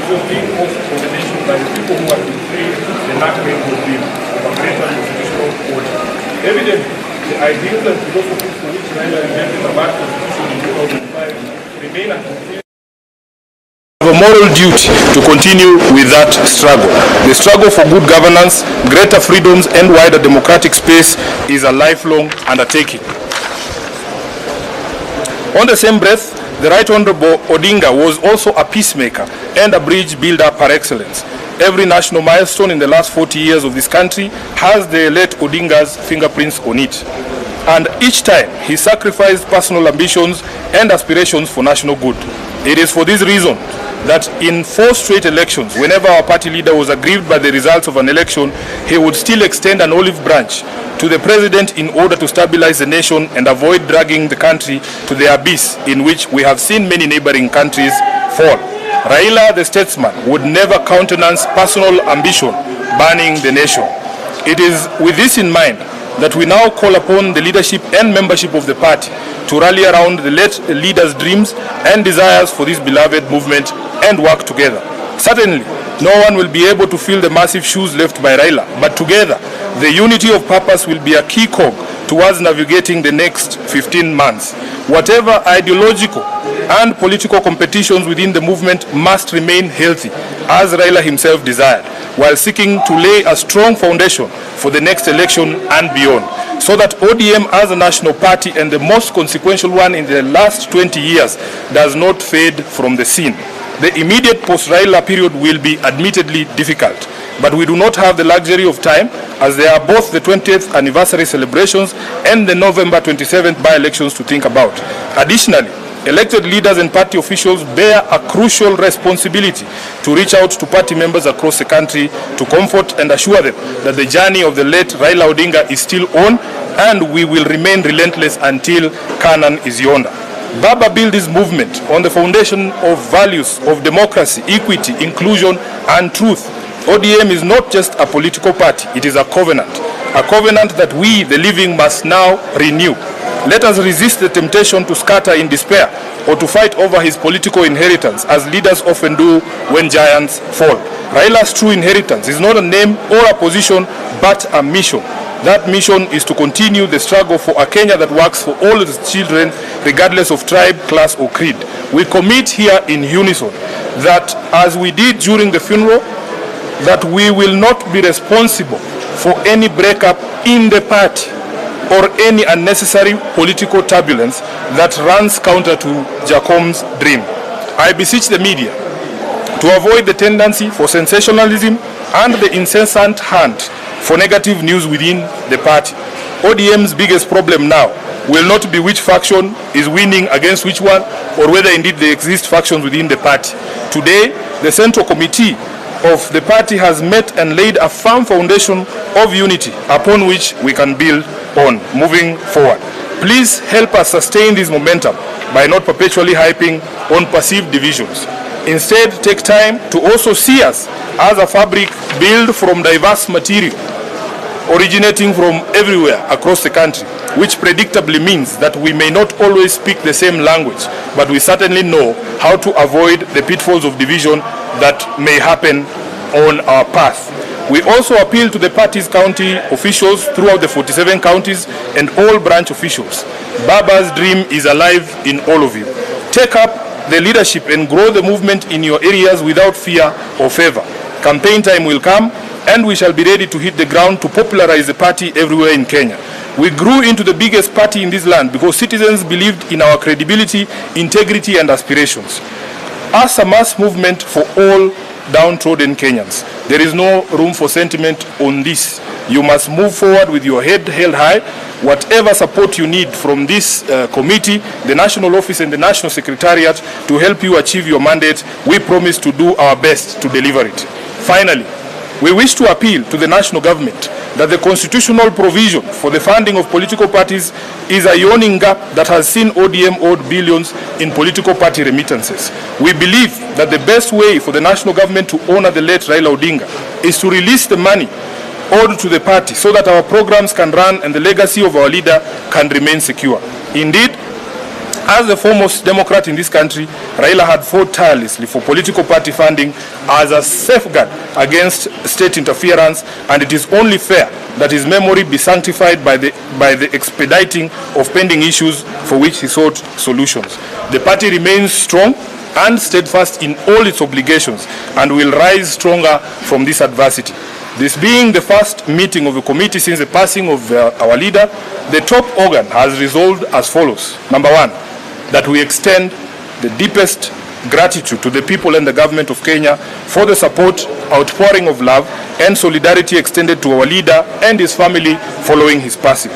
was being forced for the nation by the people who had betrayed the enactment of the greater constitutional order. Evidently, the ideals and philosophies for which Raila rejected the bad constitution in 2005 remain unconfused. We have a moral duty to continue with that struggle. The struggle for good governance, greater freedoms and wider democratic space is a lifelong undertaking. On the same breath, the Right Honorable Odinga was also a peacemaker and a bridge builder par excellence. Every national milestone in the last 40 years of this country has the late Odinga's fingerprints on it. And each time he sacrificed personal ambitions and aspirations for national good. It is for this reason that in 4 straight elections, whenever our party leader was aggrieved by the results of an election, he would still extend an olive branch to the president in order to stabilize the nation and avoid dragging the country to the abyss in which we have seen many neighboring countries fall. Raila, the statesman, would never countenance personal ambition burning the nation. It is with this in mind that we now call upon the leadership and membership of the party to rally around the late leader's dreams and desires for this beloved movement and work together. Certainly, no one will be able to fill the massive shoes left by Raila, but together, the unity of purpose will be a key cog towards navigating the next 15 months. Whatever ideological and political competitions within the movement must remain healthy, as Raila himself desired, while seeking to lay a strong foundation for the next election and beyond, so that ODM as a national party and the most consequential one in the last 20 years does not fade from the scene. The immediate post-Raila period will be admittedly difficult, but we do not have the luxury of time, as there are both the 20th anniversary celebrations and the November 27th by-elections to think about. Additionally, elected leaders and party officials bear a crucial responsibility to reach out to party members across the country to comfort and assure them that the journey of the late Raila Odinga is still on, and we will remain relentless until Canaan is yonder. Baba built this movement on the foundation of values of democracy, equity, inclusion, and truth. ODM is not just a political party, it is a covenant that we, the living, must now renew. Let us resist the temptation to scatter in despair or to fight over his political inheritance, as leaders often do when giants fall. Raila's true inheritance is not a name or a position, but a mission. That mission is to continue the struggle for a Kenya that works for all its children, regardless of tribe, class, or creed. We commit here in unison that, as we did during the funeral, that we will not be responsible for any breakup in the party or any unnecessary political turbulence that runs counter to Jacom's dream. I beseech the media to avoid the tendency for sensationalism and the incessant hunt for negative news within the party. ODM's biggest problem now will not be which faction is winning against which one, or whether indeed there exist factions within the party. Today, the Central Committee of the party has met and laid a firm foundation of unity upon which we can build on moving forward. Please help us sustain this momentum by not perpetually hyping on perceived divisions. Instead, take time to also see us as a fabric built from diverse material originating from everywhere across the country, which predictably means that we may not always speak the same language, but we certainly know how to avoid the pitfalls of division that may happen on our path. We also appeal to the party's county officials throughout the 47 counties and all branch officials. Baba's dream is alive in all of you. Take up the leadership and grow the movement in your areas without fear or favor. Campaign time will come, and we shall be ready to hit the ground to popularize the party everywhere in Kenya. We grew into the biggest party in this land because citizens believed in our credibility, integrity, and aspirations. As a mass movement for all downtrodden Kenyans, there is no room for sentiment on this. You must move forward with your head held high. Whatever support you need from this committee, the National Office and the National Secretariat to help you achieve your mandate, we promise to do our best to deliver it. Finally, we wish to appeal to the national government that the constitutional provision for the funding of political parties is a yawning gap that has seen ODM owed billions in political party remittances. We believe that the best way for the national government to honor the late Raila Odinga is to release the money owed to the party so that our programs can run and the legacy of our leader can remain secure. Indeed, as the foremost Democrat in this country, Raila had fought tirelessly for political party funding as a safeguard against state interference, and it is only fair that his memory be sanctified by the expediting of pending issues for which he sought solutions. The party remains strong and steadfast in all its obligations and will rise stronger from this adversity. This being the first meeting of the committee since the passing of our leader, the top organ has resolved as follows. Number one, that we extend the deepest gratitude to the people and the government of Kenya for the support, outpouring of love and solidarity extended to our leader and his family following his passing.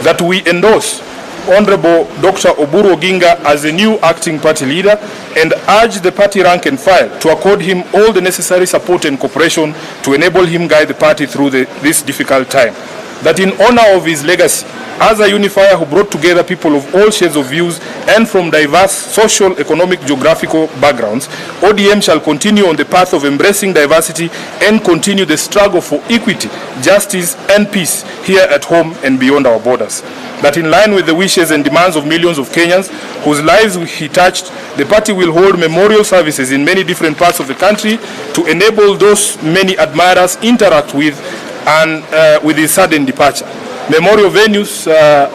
That we endorse Honorable Dr. Oburu Oginga as the new acting party leader and urge the party rank and file to accord him all the necessary support and cooperation to enable him guide the party through this difficult time. That in honor of his legacy as a unifier who brought together people of all shades of views and from diverse social, economic, geographical backgrounds, ODM shall continue on the path of embracing diversity and continue the struggle for equity, justice and peace here at home and beyond our borders. That in line with the wishes and demands of millions of Kenyans whose lives he touched, the party will hold memorial services in many different parts of the country to enable those many admirers interact with his sudden departure. Memorial venues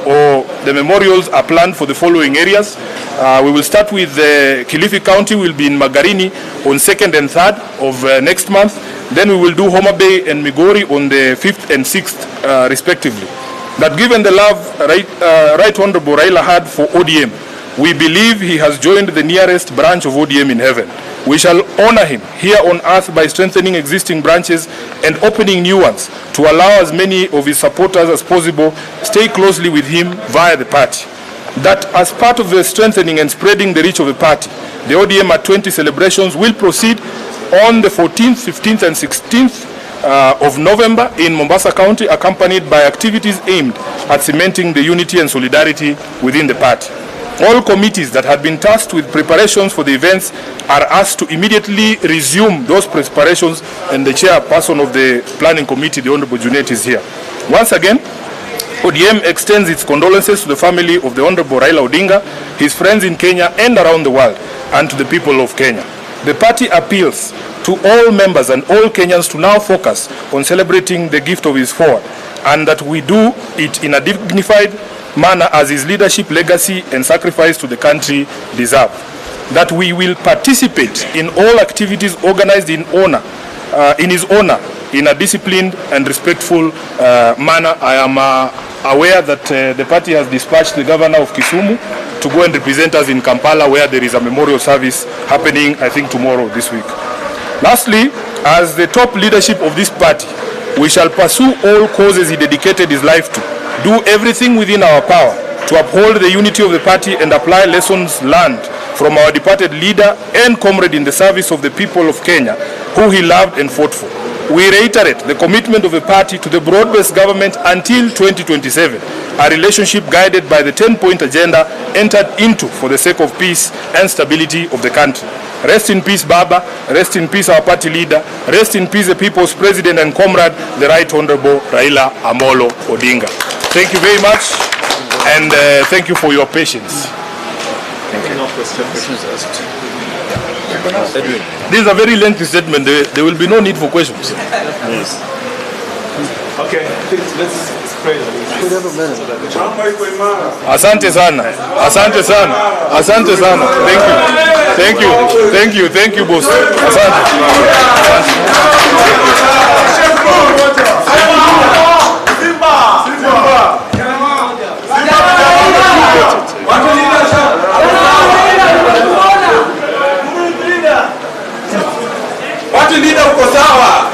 or the memorials are planned for the following areas. We will start with Kilifi County, will be in Magarini on 2nd and 3rd of next month. Then we will do Homa Bay and Migori on the 5th and 6th respectively. That given the love Right Honorable Raila had for ODM, we believe he has joined the nearest branch of ODM in heaven. We shall honor him here on earth by strengthening existing branches and opening new ones to allow as many of his supporters as possible stay closely with him via the party. That as part of the strengthening and spreading the reach of the party, the ODM at 20 celebrations will proceed on the 14th, 15th and 16th of November in Mombasa County, accompanied by activities aimed at cementing the unity and solidarity within the party. All committees that had been tasked with preparations for the events are asked to immediately resume those preparations, and the chairperson of the planning committee, the Honorable Junet, is here. Once again, ODM extends its condolences to the family of the Honorable Raila Odinga, his friends in Kenya and around the world, and to the people of Kenya. The party appeals to all members and all Kenyans to now focus on celebrating the gift of his forward, and that we do it in a dignified manner as his leadership, legacy and sacrifice to the country deserve. That we will participate in all activities organized in his honor in a disciplined and respectful manner. I am aware that the party has dispatched the governor of Kisumu to go and represent us in Kampala, where there is a memorial service happening, I think, tomorrow this week. Lastly, as the top leadership of this party, we shall pursue all causes he dedicated his life to, do everything within our power to uphold the unity of the party and apply lessons learned from our departed leader and comrade in the service of the people of Kenya, who he loved and fought for. We reiterate the commitment of the party to the broad-based government until 2027, a relationship guided by the 10-point agenda entered into for the sake of peace and stability of the country. Rest in peace, Baba. Rest in peace, our party leader. Rest in peace, the people's president and comrade, the Right Honorable Raila Amolo Odinga. Thank you very much, and thank you for your patience. Thank you. No questions asked. This is a very lengthy statement. There will be no need for questions. Yes. Okay, let's pray. Asante sana. Asante sana. Asante sana. Thank you. Thank you. Thank you. Thank you, boss. Asante. Watu leader uko sawa.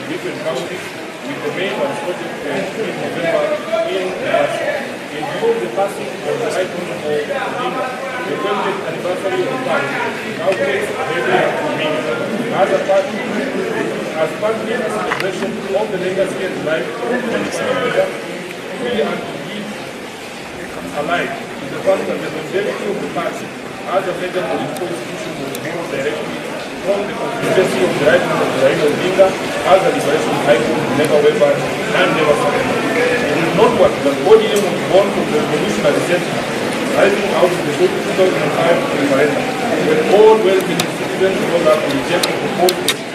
different counties, with the main one scheduled in November in Mombasa. In view of the passing of the Right Honorable Odinga, the 20th anniversary of the party now takes a heavy meaning. As part of the celebration of the legacy and life of the leader, we are to give alive to the fact that the longevity of the party as a major political institution will be directly from the constituency of the Right Honorable Raila Odinga as a liberation icon, never waver and never surrender. It is noteworthy that ODM was born from the revolutionary sentiment rising out of the 2005 referendum, when all well-meaning citizens rose up to reject the proposed